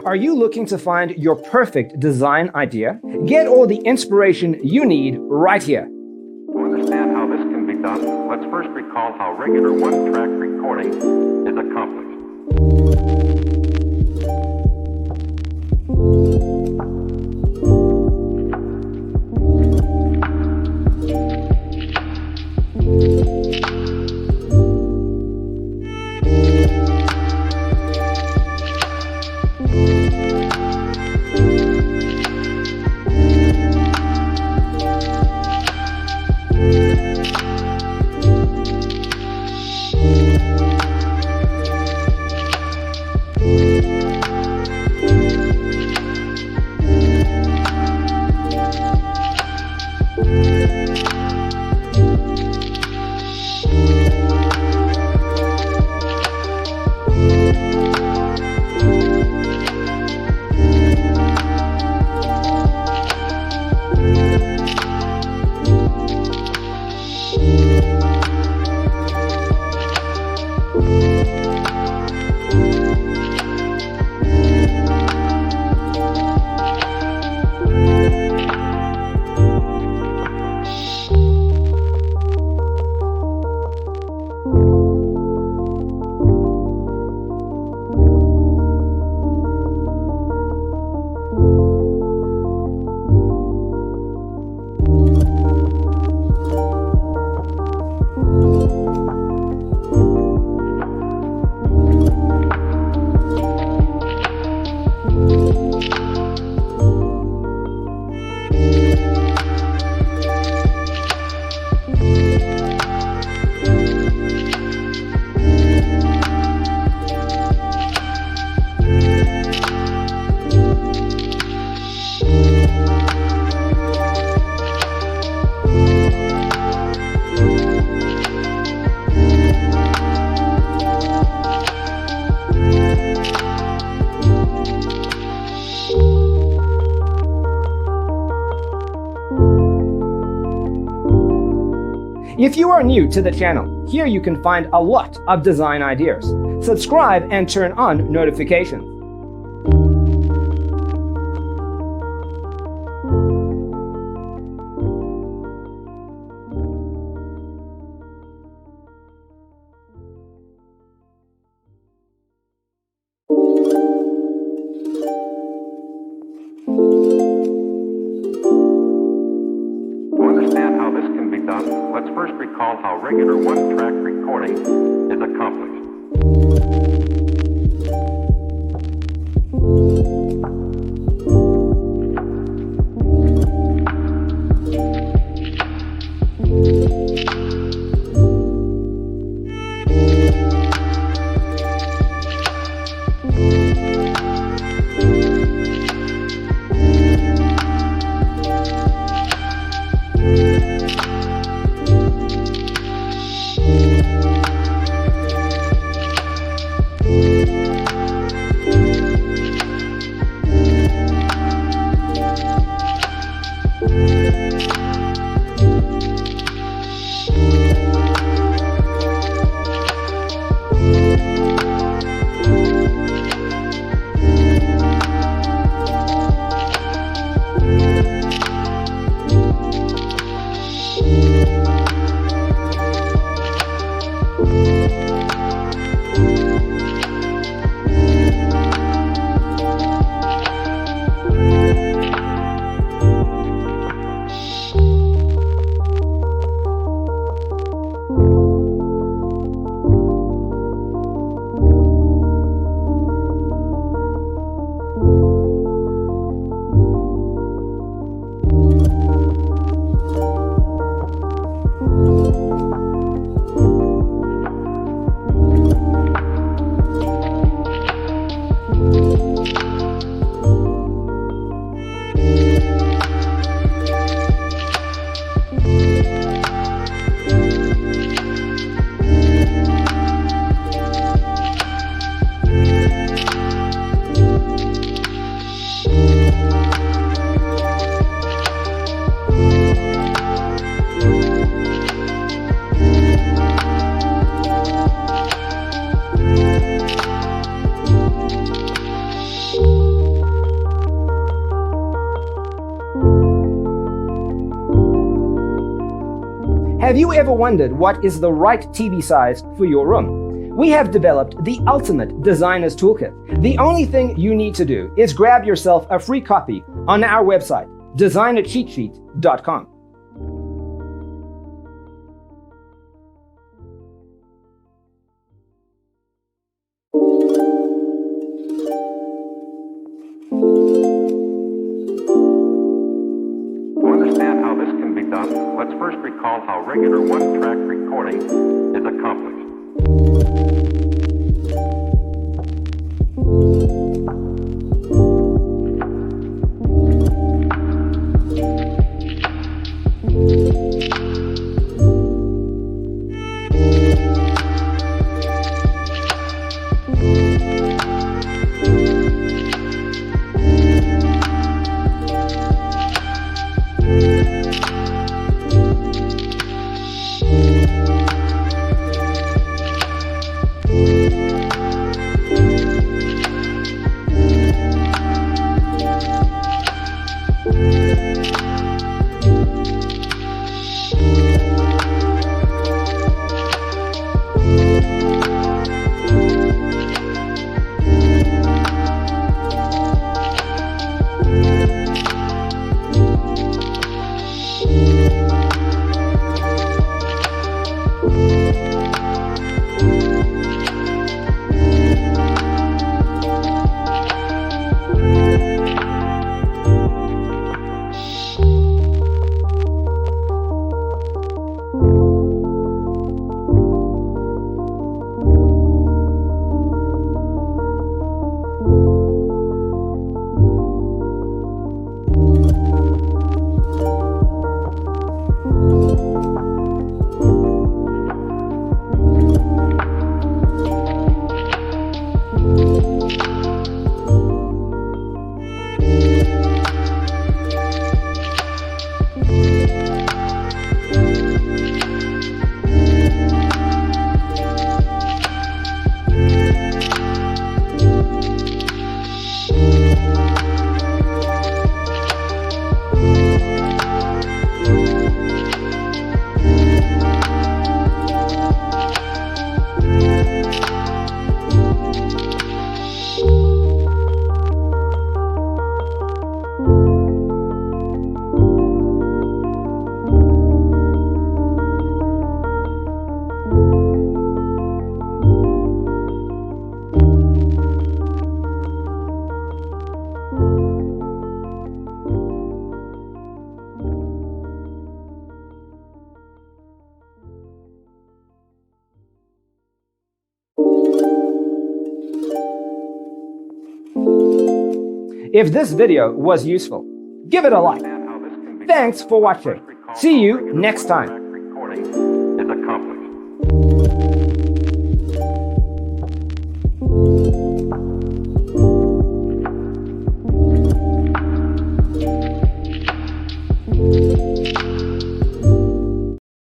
Are you looking to find your perfect design idea? Get all the inspiration you need right here. To understand how this can be done, let's first recall how regular one-track recording is accomplished. If you are new to the channel, here you can find a lot of design ideas. Subscribe and turn on notifications. To understand how this can be done, let's first recall how regular one-track recording is accomplished. Have you ever wondered what is the right TV size for your room? We have developed the ultimate designer's toolkit. The only thing you need to do is grab yourself a free copy on our website, designercheatsheet.com. To understand how this can be done, let's first recall how regular one-track recording is accomplished. If this video was useful, give it a like. Thanks for watching. See you next time. Recording